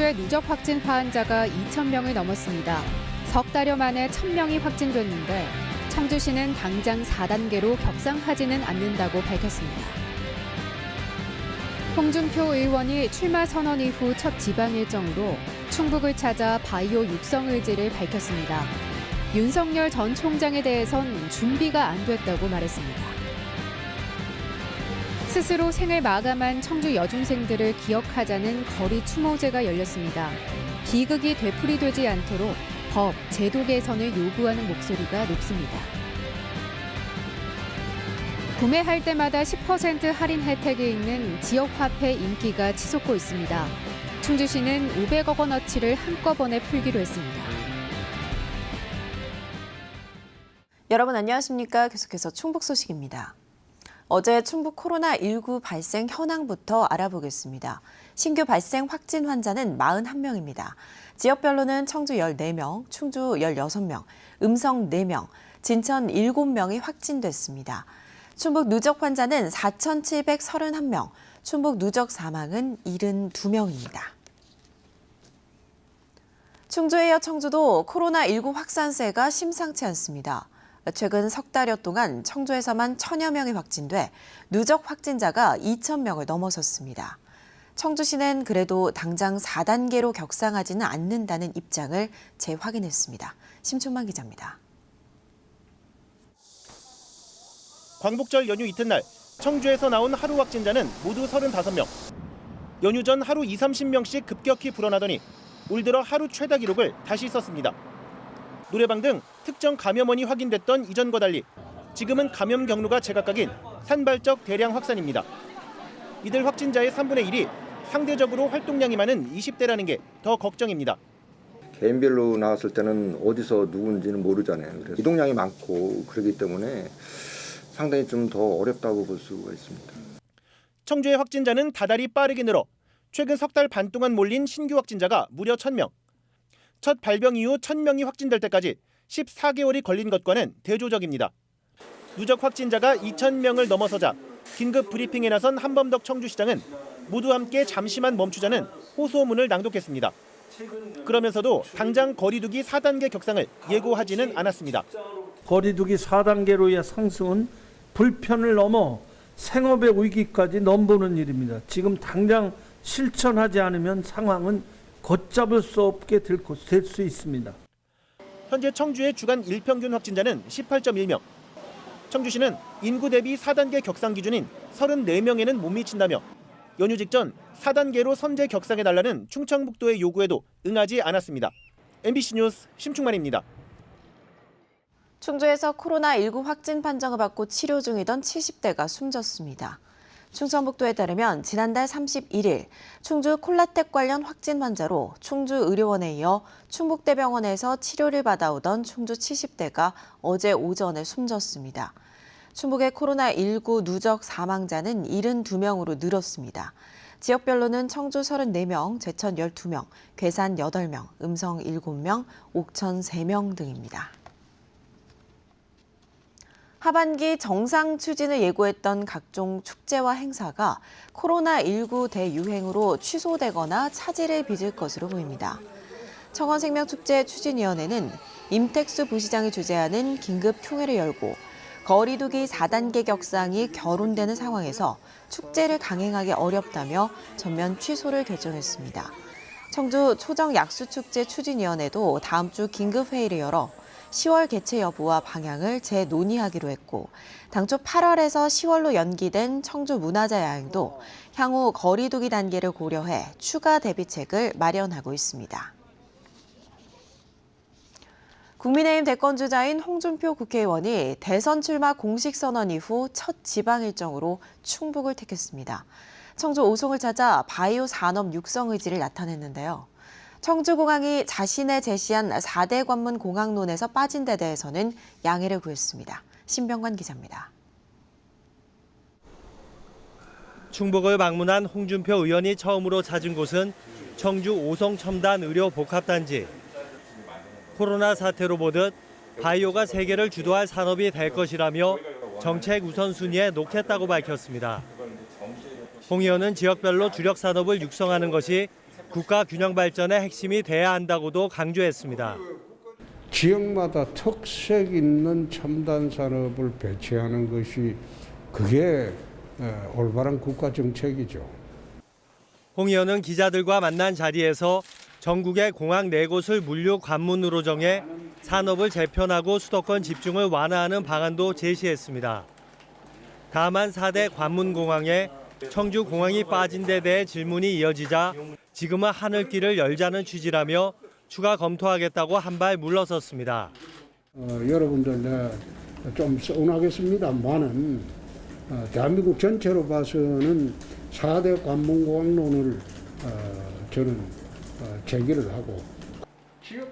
청주의 누적 확진 환자가 2,000명을 넘었습니다. 석 달여 만에 1,000명이 확진됐는데 청주시는 당장 4단계로 격상하지는 않는다고 밝혔습니다. 홍준표 의원이 출마 선언 이후 첫 지방 일정으로 충북을 찾아 바이오 육성 의지를 밝혔습니다. 윤석열 전 총장에 대해선 준비가 안 됐다고 말했습니다. 스스로 생을 마감한 청주 여중생들을 기억하자는 거리 추모제가 열렸습니다. 비극이 되풀이되지 않도록 법, 제도 개선을 요구하는 목소리가 높습니다. 구매할 때마다 10% 할인 혜택이 있는 지역화폐 인기가 치솟고 있습니다. 충주시는 500억 원어치를 한꺼번에 풀기로 했습니다. 여러분 안녕하십니까? 계속해서 충북 소식입니다. 어제 충북 코로나19 발생 현황부터 알아보겠습니다. 신규 발생 확진 환자는 41명입니다. 지역별로는 청주 14명, 충주 16명, 음성 4명, 진천 7명이 확진됐습니다. 충북 누적 환자는 4,731명, 충북 누적 사망은 72명입니다. 충주에 이어 청주도 코로나19 확산세가 심상치 않습니다. 최근 석 달여 동안 청주에서만 1,000여 명이 확진돼 누적 확진자가 2,000명을 넘어섰습니다. 청주시는 그래도 당장 4단계로 격상하지는 않는다는 입장을 재확인했습니다. 심춘만 기자입니다. 광복절 연휴 이튿날 청주에서 나온 하루 확진자는 모두 35명. 연휴 전 하루 20-30명씩 급격히 불어나더니 올 들어 하루 최다 기록을 다시 썼습니다. 노래방 등 특정 감염원이 확인됐던 이전과 달리 지금은 감염 경로가 제각각인 산발적 대량 확산입니다. 이들 확진자의 3분의 1이 상대적으로 활동량이 많은 20대라는 게 더 걱정입니다. 개인별로 나왔을 때는 어디서 누군지는 모르잖아요. 그래서 이동량이 많고 그렇기 때문에 상당히 좀 더 어렵다고 볼 수가 있습니다. 청주의 확진자는 다달이 빠르게 늘어 최근 석 달 반 동안 몰린 신규 확진자가 무려 1,000명. 첫 발병 이후 1,000명이 확진될 때까지 14개월이 걸린 것과는 대조적입니다. 누적 확진자가 2,000명을 넘어서자 긴급 브리핑에 나선 한범덕 청주시장은 모두 함께 잠시만 멈추자는 호소문을 낭독했습니다. 그러면서도 당장 거리두기 4단계 격상을 예고하지는 않았습니다. 거리두기 4단계로의 상승은 불편을 넘어 생업의 위기까지 넘보는 일입니다. 지금 당장 실천하지 않으면 상황은 걷잡을 수 없게 될 수 있습니다. 현재 청주의 주간 일평균 확진자는 18.1명. 청주시는 인구 대비 4단계 격상 기준인 34명에는 못 미친다며 연휴 직전 4단계로 선제 격상해달라는 충청북도의 요구에도 응하지 않았습니다. MBC 뉴스 심충만입니다. 충주에서 코로나19 확진 판정을 받고 치료 중이던 70대가 숨졌습니다. 충청북도에 따르면 지난달 31일 충주 콜라텍 관련 확진 환자로 충주의료원에 이어 충북대병원에서 치료를 받아오던 충주 70대가 어제 오전에 숨졌습니다. 충북의 코로나19 누적 사망자는 72명으로 늘었습니다. 지역별로는 청주 34명, 제천 12명, 괴산 8명, 음성 7명, 옥천 3명 등입니다. 하반기 정상 추진을 예고했던 각종 축제와 행사가 코로나19 대유행으로 취소되거나 차질을 빚을 것으로 보입니다. 청원생명축제 추진위원회는 임택수 부시장이 주재하는 긴급 총회를 열고 거리두기 4단계 격상이 결혼되는 상황에서 축제를 강행하기 어렵다며 전면 취소를 결정했습니다. 청주 초정약수축제 추진위원회도 다음 주 긴급회의를 열어 10월 개최 여부와 방향을 재논의하기로 했고 당초 8월에서 10월로 연기된 청주 문화자 야행도 향후 거리두기 단계를 고려해 추가 대비책을 마련하고 있습니다. 국민의힘 대권주자인 홍준표 국회의원이 대선 출마 공식 선언 이후 첫 지방 일정으로 충북을 택했습니다. 청주 오송을 찾아 바이오 산업 육성 의지를 나타냈는데요. 청주공항이 자신의 제시한 4대 관문 공항론에서 빠진 데 대해서는 양해를 구했습니다. 신병관 기자입니다. 충북을 방문한 홍준표 의원이 처음으로 찾은 곳은 청주 오송 첨단 의료 복합단지. 코로나 사태로 보듯 바이오가 세계를 주도할 산업이 될 것이라며 정책 우선순위에 놓겠다고 밝혔습니다. 홍 의원은 지역별로 주력 산업을 육성하는 것이 국가 균형 발전의 핵심이 돼야 한다고도 강조했습니다. 지역마다 특색 있는 첨단 산업을 배치하는 것이 그게 올바른 국가 정책이죠. 홍 의원은 기자들과 만난 자리에서 전국의 공항 4곳을 물류 관문으로 정해 산업을 재편하고 수도권 집중을 완화하는 방안도 제시했습니다. 다만 4대 관문공항에 청주공항이 빠진 데 대해 질문이 이어지자 지금은 하늘길을 열자는 취지라며 추가 검토하겠다고 한 발 물러섰습니다. 여러분들 좀 서운하겠습니다만은 대한민국 전체로 봐서는 4대 관문공항론을 저는 제기를 하고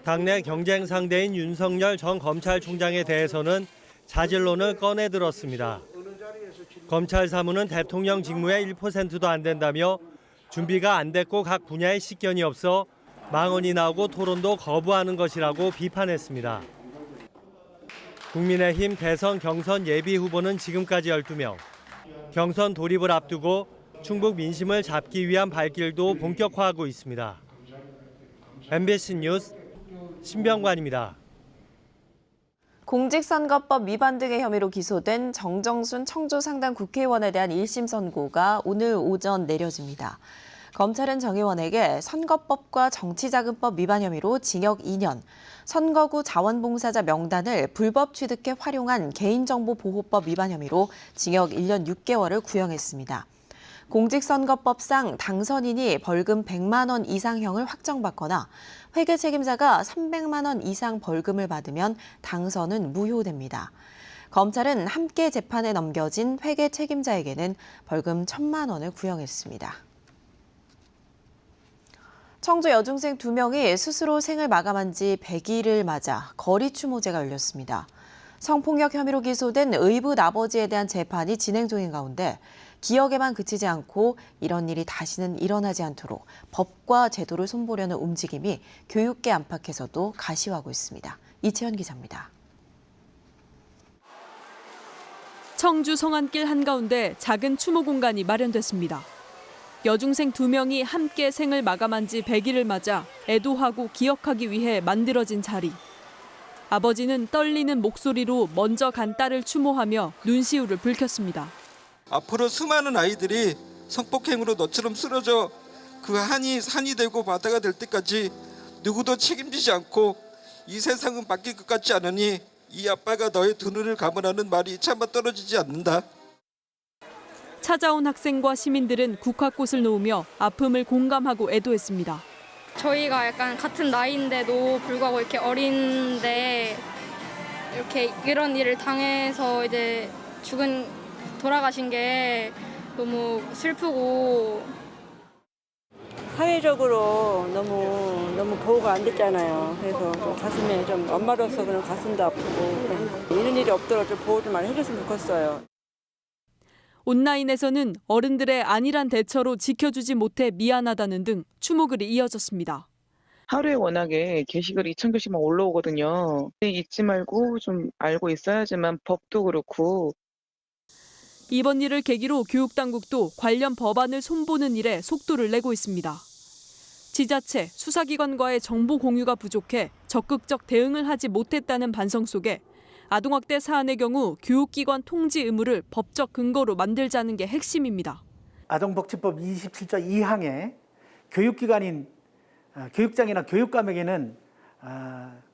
당내 경쟁 상대인 윤석열 전 검찰총장에 대해서는 자질론을 꺼내들었습니다. 검찰 사무는 대통령 직무의 1%도 안 된다며 준비가 안 됐고 각 분야에 식견이 없어 망언이 나오고 토론도 거부하는 것이라고 비판했습니다. 국민의힘 대선 경선 예비 후보는 지금까지 12명. 경선 돌입을 앞두고 충북 민심을 잡기 위한 발길도 본격화하고 있습니다. MBC 뉴스 신병관입니다. 공직선거법 위반 등의 혐의로 기소된 정정순 청주 상당 국회의원에 대한 1심 선고가 오늘 오전 내려집니다. 검찰은 정 의원에게 선거법과 정치자금법 위반 혐의로 징역 2년, 선거구 자원봉사자 명단을 불법 취득해 활용한 개인정보보호법 위반 혐의로 징역 1년 6개월을 구형했습니다. 공직선거법상 당선인이 벌금 100만 원 이상형을 확정받거나 회계 책임자가 300만 원 이상 벌금을 받으면 당선은 무효됩니다. 검찰은 함께 재판에 넘겨진 회계 책임자에게는 벌금 1,000만 원을 구형했습니다. 청주 여중생 2명이 스스로 생을 마감한 지 100일을 맞아 거리 추모제가 열렸습니다. 성폭력 혐의로 기소된 의붓 아버지에 대한 재판이 진행 중인 가운데 기억에만 그치지 않고 이런 일이 다시는 일어나지 않도록 법과 제도를 손보려는 움직임이 교육계 안팎에서도 가시화하고 있습니다. 이채연 기자입니다. 청주 성안길 한가운데 작은 추모 공간이 마련됐습니다. 여중생 2명이 함께 생을 마감한 지 100일을 맞아 애도하고 기억하기 위해 만들어진 자리. 아버지는 떨리는 목소리로 먼저 간 딸을 추모하며 눈시울을 붉혔습니다. 앞으로 수많은 아이들이 성폭행으로 너처럼 쓰러져 그 한이 산이 되고 바다가 될 때까지 누구도 책임지지 않고 이 세상은 바뀔 것 같지 않으니 이 아빠가 너의 두 눈을 감으라는 말이 차마 떨어지지 않는다. 찾아온 학생과 시민들은 국화꽃을 놓으며 아픔을 공감하고 애도했습니다. 저희가 약간 같은 나이인데도 불구하고 이렇게 어린데 이렇게 이런 일을 당해서 이제 돌아가신 게 너무 슬프고 사회적으로 너무 보호가 안 됐잖아요. 그래서 가슴에 좀 엄마로서 그런 가슴도 아프고 이런 일이 없도록 좀 보호 좀 많이 해줬으면 좋겠어요. 온라인에서는 어른들의 안일한 대처로 지켜주지 못해 미안하다는 등 추모글이 이어졌습니다. 하루에 워낙에 게시글이 2,000개씩만 올라오거든요. 잊지 말고 좀 알고 있어야지만 법도 그렇고. 이번 일을 계기로 교육당국도 관련 법안을 손보는 일에 속도를 내고 있습니다. 지자체, 수사기관과의 정보 공유가 부족해 적극적 대응을 하지 못했다는 반성 속에 아동학대 사안의 경우 교육기관 통지 의무를 법적 근거로 만들자는 게 핵심입니다. 아동복지법 27조 2항에 교육기관인 교육장이나 교육감에게는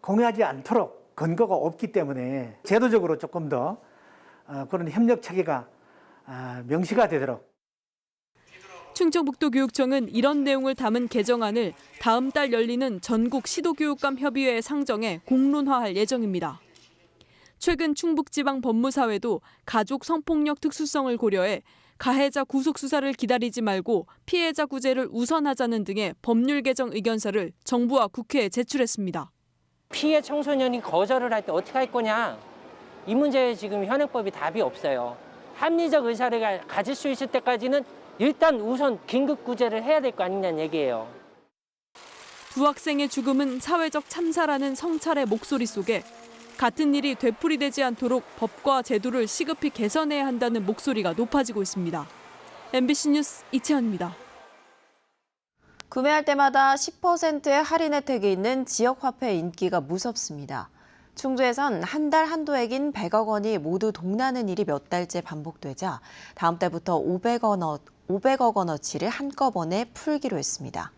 공유하지 않도록 근거가 없기 때문에 제도적으로 조금 더 그런 협력 체계가 명시가 되도록. 충청북도교육청은 이런 내용을 담은 개정안을 다음 달 열리는 전국 시도교육감 협의회에 상정해 공론화할 예정입니다. 최근 충북지방법무사회도 가족 성폭력 특수성을 고려해 가해자 구속 수사를 기다리지 말고 피해자 구제를 우선하자는 등의 법률 개정 의견서를 정부와 국회에 제출했습니다. 피해 청소년이 거절을 할 때 어떻게 할 거냐? 이 문제에 지금 현행법이 답이 없어요. 합리적 의사를 가질 수 있을 때까지는 일단 우선 긴급 구제를 해야 될 거 아니냐는 얘기예요. 두 학생의 죽음은 사회적 참사라는 성찰의 목소리 속에 같은 일이 되풀이되지 않도록 법과 제도를 시급히 개선해야 한다는 목소리가 높아지고 있습니다. MBC 뉴스 이채연입니다. 구매할 때마다 10%의 할인 혜택이 있는 지역화폐 인기가 무섭습니다. 충주에선 한 달 한도액인 100억 원이 모두 동나는 일이 몇 달째 반복되자 다음 달부터 500억 원어치를 한꺼번에 풀기로 했습니다.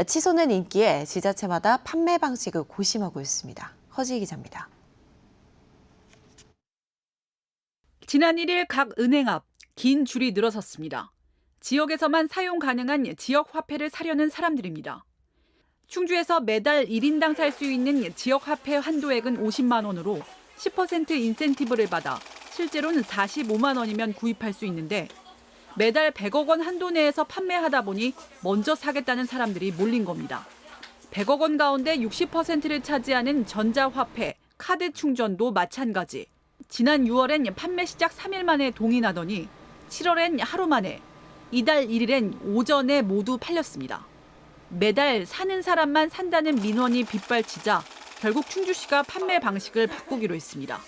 치솟는 인기에 지자체마다 판매 방식을 고심하고 있습니다. 허지희 기자입니다. 지난 1일 각 은행 앞 긴 줄이 늘어섰습니다. 지역에서만 사용 가능한 지역 화폐를 사려는 사람들입니다. 충주에서 매달 1인당 살 수 있는 지역 화폐 한도액은 50만 원으로 10% 인센티브를 받아 실제로는 45만 원이면 구입할 수 있는데 매달 100억 원 한도 내에서 판매하다 보니 먼저 사겠다는 사람들이 몰린 겁니다. 100억 원 가운데 60%를 차지하는 전자화폐, 카드 충전도 마찬가지. 지난 6월엔 판매 시작 3일 만에 동의나더니 7월엔 하루 만에, 이달 1일엔 오전에 모두 팔렸습니다. 매달 사는 사람만 산다는 민원이 빗발치자 결국 충주시가 판매 방식을 바꾸기로 했습니다.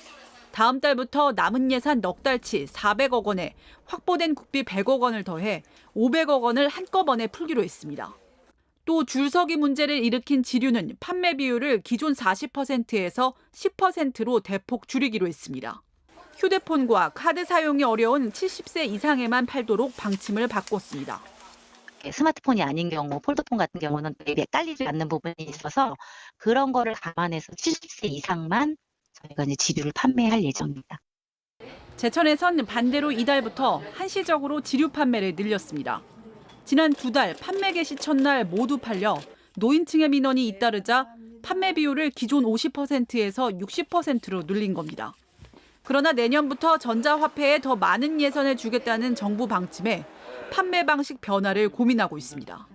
다음 달부터 남은 예산 넉 달치 400억 원에 확보된 국비 100억 원을 더해 500억 원을 한꺼번에 풀기로 했습니다. 또 줄서기 문제를 일으킨 지류는 판매 비율을 기존 40%에서 10%로 대폭 줄이기로 했습니다. 휴대폰과 카드 사용이 어려운 70세 이상에만 팔도록 방침을 바꿨습니다. 스마트폰이 아닌 경우, 폴더폰 같은 경우는 앱에 깔리지 않는 부분이 있어서 그런 거를 감안해서 70세 이상만 저희가 이제 지류를 판매할 예정입니다. 제천에선 반대로 이달부터 한시적으로 지류 판매를 늘렸습니다. 지난 2달 판매 개시 첫날 모두 팔려 노인층의 민원이 잇따르자 판매 비율을 기존 50%에서 60%로 늘린 겁니다. 그러나 내년부터 전자화폐에 더 많은 예산을 주겠다는 정부 방침에 판매 방식 변화를 고민하고 있습니다.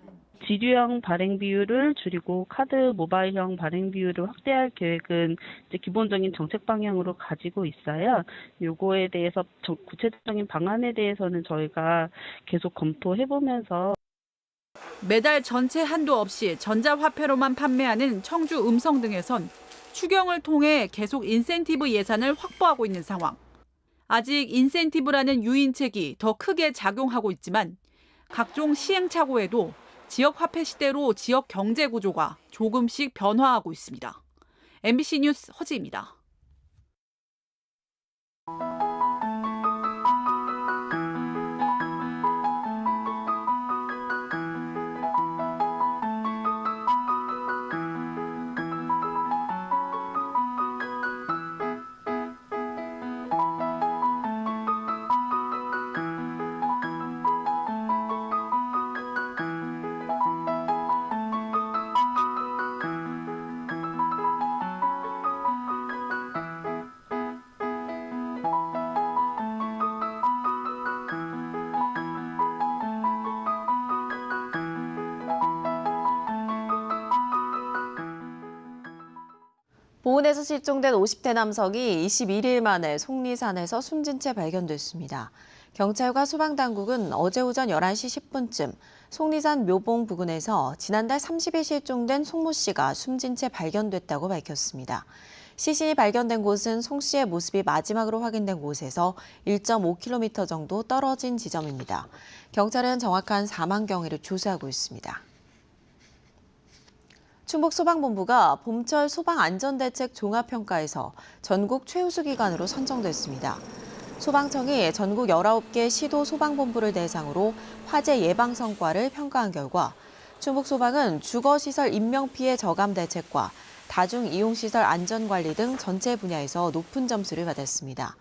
지류형 발행 비율을 줄이고 카드 모바일형 발행 비율을 확대할 계획은 이제 기본적인 정책 방향으로 가지고 있어요. 요거에 대해서 구체적인 방안에 대해서는 저희가 계속 검토해보면서 매달 전체 한도 없이 전자화폐로만 판매하는 청주 음성 등에선 추경을 통해 계속 인센티브 예산을 확보하고 있는 상황. 아직 인센티브라는 유인책이 더 크게 작용하고 있지만 각종 시행착오에도 지역 화폐 시대로 지역 경제 구조가 조금씩 변화하고 있습니다. MBC 뉴스 허지입니다. 보은에서 실종된 50대 남성이 21일 만에 속리산에서 숨진 채 발견됐습니다. 경찰과 소방당국은 어제 오전 11시 10분쯤 속리산 묘봉 부근에서 지난달 30일 실종된 송모 씨가 숨진 채 발견됐다고 밝혔습니다. 시신이 발견된 곳은 송 씨의 모습이 마지막으로 확인된 곳에서 1.5km 정도 떨어진 지점입니다. 경찰은 정확한 사망 경위를 조사하고 있습니다. 충북소방본부가 봄철 소방안전대책 종합평가에서 전국 최우수 기관으로 선정됐습니다. 소방청이 전국 19개 시도 소방본부를 대상으로 화재 예방 성과를 평가한 결과 충북소방은 주거시설 인명피해 저감 대책과 다중이용시설 안전관리 등 전체 분야에서 높은 점수를 받았습니다.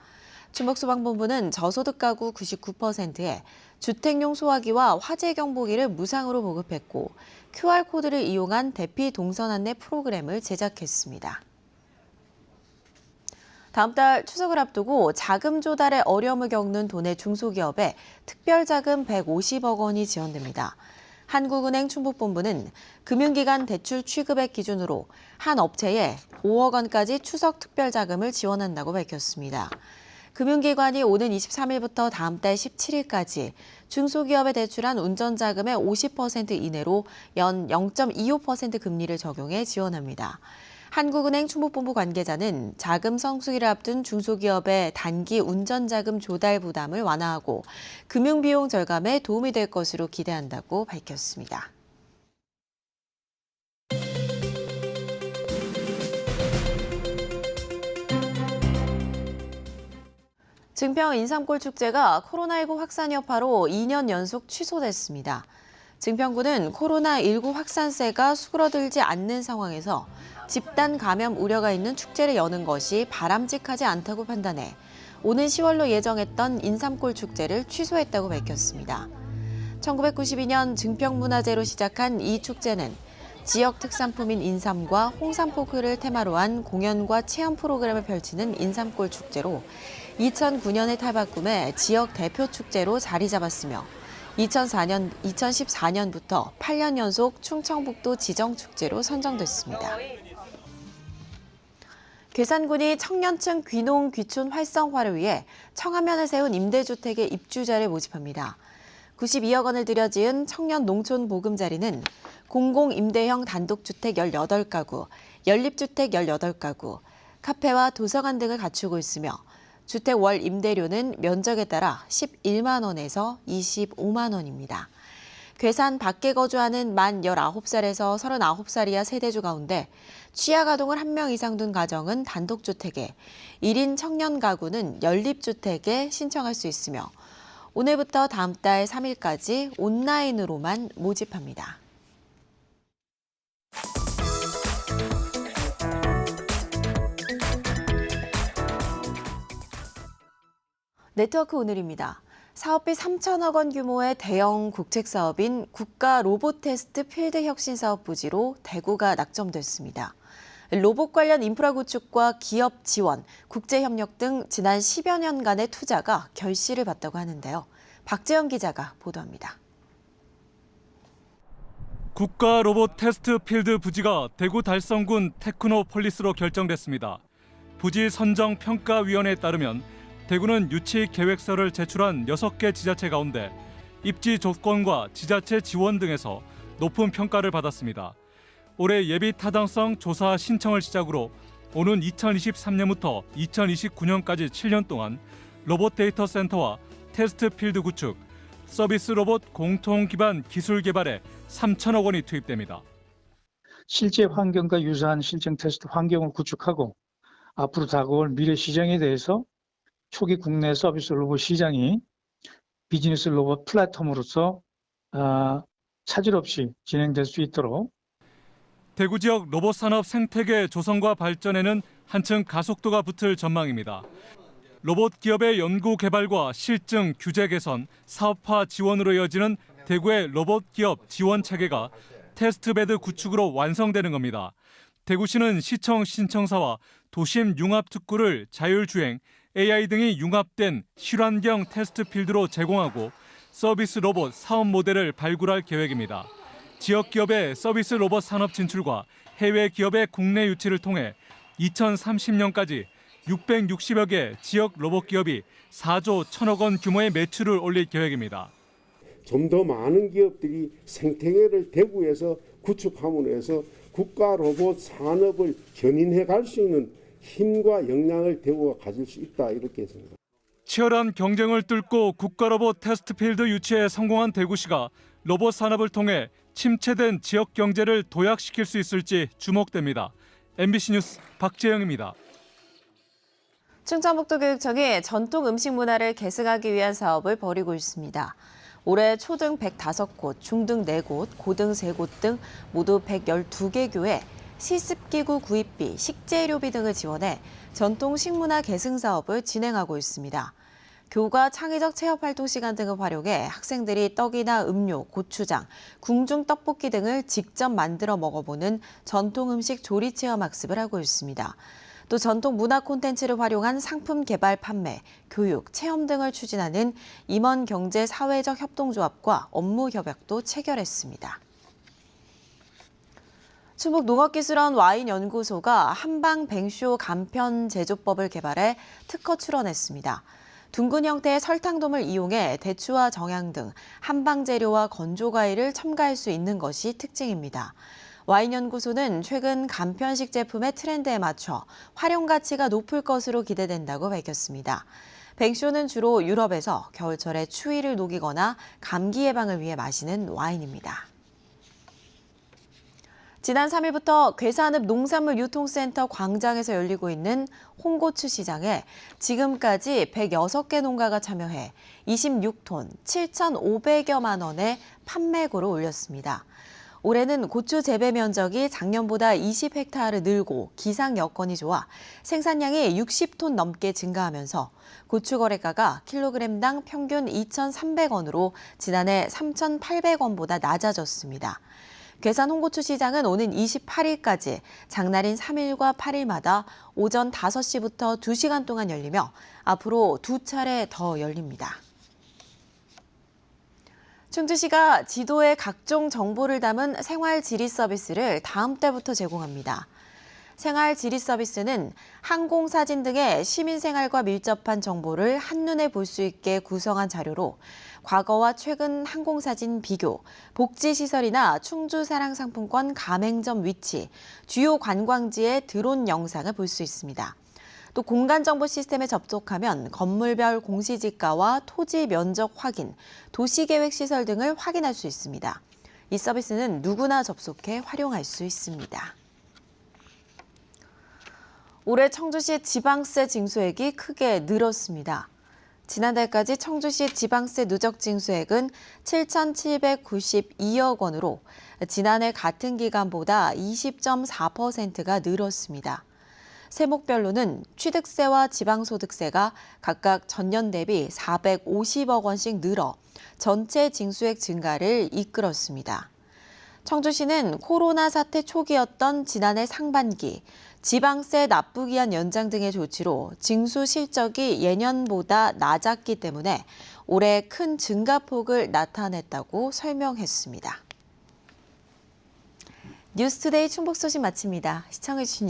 충북소방본부는 저소득 가구 99%에 주택용 소화기와 화재 경보기를 무상으로 보급했고 QR코드를 이용한 대피 동선 안내 프로그램을 제작했습니다. 다음 달 추석을 앞두고 자금 조달에 어려움을 겪는 도내 중소기업에 특별자금 150억 원이 지원됩니다. 한국은행 충북본부는 금융기관 대출 취급액 기준으로 한 업체에 5억 원까지 추석 특별자금을 지원한다고 밝혔습니다. 금융기관이 오는 23일부터 다음 달 17일까지 중소기업에 대출한 운전자금의 50% 이내로 연 0.25% 금리를 적용해 지원합니다. 한국은행 충북본부 관계자는 자금 성수기를 앞둔 중소기업의 단기 운전자금 조달 부담을 완화하고 금융비용 절감에 도움이 될 것으로 기대한다고 밝혔습니다. 증평 인삼골 축제가 코로나19 확산 여파로 2년 연속 취소됐습니다. 증평구는 코로나19 확산세가 수그러들지 않는 상황에서 집단 감염 우려가 있는 축제를 여는 것이 바람직하지 않다고 판단해 오는 10월로 예정했던 인삼골 축제를 취소했다고 밝혔습니다. 1992년 증평문화제로 시작한 이 축제는 지역 특산품인 인삼과 홍삼포크를 테마로 한 공연과 체험 프로그램을 펼치는 인삼골 축제로 2009년에 탈바꿈해 지역 대표 축제로 자리 잡았으며 2014년부터 8년 연속 충청북도 지정축제로 선정됐습니다. 괴산군이 청년층 귀농 귀촌 활성화를 위해 청하면에 세운 임대주택의 입주자를 모집합니다. 92억 원을 들여 지은 청년 농촌 보금자리는 공공임대형 단독주택 18가구, 연립주택 18가구, 카페와 도서관 등을 갖추고 있으며 주택 월 임대료는 면적에 따라 11만 원에서 25만 원입니다. 괴산 밖에 거주하는 만 19살에서 39살 이하 세대주 가운데 취약아동을 1명 이상 둔 가정은 단독주택에, 1인 청년 가구는 연립주택에 신청할 수 있으며 오늘부터 다음 달 3일까지 온라인으로만 모집합니다. 네트워크 오늘입니다. 사업비 3천억 원 규모의 대형 국책 사업인 국가 로봇 테스트 필드 혁신 사업 부지로 대구가 낙점됐습니다. 로봇 관련 인프라 구축과 기업 지원, 국제협력 등 지난 10여 년간의 투자가 결실을 봤다고 하는데요. 박재영 기자가 보도합니다. 국가 로봇 테스트 필드 부지가 대구 달성군 테크노폴리스로 결정됐습니다. 부지 선정 평가위원회에 따르면 대구는 유치 계획서를 제출한 6개 지자체 가운데 입지 조건과 지자체 지원 등에서 높은 평가를 받았습니다. 올해 예비 타당성 조사 신청을 시작으로 오는 2023년부터 2029년까지 7년 동안 로봇 데이터 센터와 테스트 필드 구축, 서비스 로봇 공통 기반 기술 개발에 3천억 원이 투입됩니다. 실제 환경과 유사한 실증 테스트 환경을 구축하고 앞으로 다가올 미래 시장에 대해서 초기 국내 서비스 로봇 시장이 비즈니스 로봇 플랫폼으로서 차질 없이 진행될 수 있도록 대구 지역 로봇 산업 생태계 조성과 발전에는 한층 가속도가 붙을 전망입니다. 로봇 기업의 연구 개발과 실증 규제 개선, 사업화 지원으로 이어지는 대구의 로봇 기업 지원 체계가 테스트베드 구축으로 완성되는 겁니다. 대구시는 시청 신청사와 도심 융합 특구를 자율주행, AI 등이 융합된 실환경 테스트 필드로 제공하고 서비스 로봇 사업 모델을 발굴할 계획입니다. 지역 기업의 서비스 로봇 산업 진출과 해외 기업의 국내 유치를 통해 2030년까지 660여 개 지역 로봇 기업이 4조 1천억 원 규모의 매출을 올릴 계획입니다. 좀 더 많은 기업들이 생태계를 대구에서 구축함으로 해서 국가 로봇 산업을 견인해 갈 수 있는 힘과 역량을 대구가 가질 수 있다 이렇게 생각합니다. 치열한 경쟁을 뚫고 국가 로봇 테스트 필드 유치에 성공한 대구시가 로봇 산업을 통해 침체된 지역 경제를 도약시킬 수 있을지 주목됩니다. MBC 뉴스 박재영입니다. 충청북도교육청이 전통 음식 문화를 계승하기 위한 사업을 벌이고 있습니다. 올해 초등 105곳, 중등 4곳, 고등 3곳 등 모두 112개 교에 실습기구 구입비, 식재료비 등을 지원해 전통 식문화 계승 사업을 진행하고 있습니다. 교과 창의적 체험활동 시간 등을 활용해 학생들이 떡이나 음료, 고추장, 궁중 떡볶이 등을 직접 만들어 먹어보는 전통 음식 조리 체험 학습을 하고 있습니다. 또 전통 문화 콘텐츠를 활용한 상품 개발 판매, 교육, 체험 등을 추진하는 임원경제사회적 협동조합과 업무 협약도 체결했습니다. 충북농업기술원 와인연구소가 한방 뱅쇼 간편 제조법을 개발해 특허 출원했습니다. 둥근 형태의 설탕돔을 이용해 대추와 정향 등 한방 재료와 건조 과일을 첨가할 수 있는 것이 특징입니다. 와인연구소는 최근 간편식 제품의 트렌드에 맞춰 활용 가치가 높을 것으로 기대된다고 밝혔습니다. 뱅쇼는 주로 유럽에서 겨울철에 추위를 녹이거나 감기 예방을 위해 마시는 와인입니다. 지난 3일부터 괴산읍 농산물 유통센터 광장에서 열리고 있는 홍고추 시장에 지금까지 106개 농가가 참여해 26톤 7,500여만 원의 판매고를 올렸습니다. 올해는 고추 재배 면적이 작년보다 20헥타르 늘고 기상 여건이 좋아 생산량이 60톤 넘게 증가하면서 고추 거래가가 킬로그램당 평균 2,300원으로 지난해 3,800원보다 낮아졌습니다. 괴산 홍고추 시장은 오는 28일까지 장날인 3일과 8일마다 오전 5시부터 2시간 동안 열리며 앞으로 2차례 더 열립니다. 충주시가 지도에 각종 정보를 담은 생활지리 서비스를 다음 달부터 제공합니다. 생활지리 서비스는 항공사진 등의 시민생활과 밀접한 정보를 한눈에 볼 수 있게 구성한 자료로 과거와 최근 항공사진 비교, 복지시설이나 충주사랑상품권 가맹점 위치, 주요 관광지의 드론 영상을 볼 수 있습니다. 또 공간정보 시스템에 접속하면 건물별 공시지가와 토지 면적 확인, 도시계획 시설 등을 확인할 수 있습니다. 이 서비스는 누구나 접속해 활용할 수 있습니다. 올해 청주시 지방세 징수액이 크게 늘었습니다. 지난달까지 청주시 지방세 누적 징수액은 7,792억 원으로 지난해 같은 기간보다 20.4%가 늘었습니다. 세목별로는 취득세와 지방소득세가 각각 전년 대비 450억 원씩 늘어 전체 징수액 증가를 이끌었습니다. 청주시는 코로나 사태 초기였던 지난해 상반기 지방세 납부기한 연장 등의 조치로 징수 실적이 예년보다 낮았기 때문에 올해 큰 증가폭을 나타냈다고 설명했습니다. 뉴스투데이 충북 소식 마칩니다. 시청해주신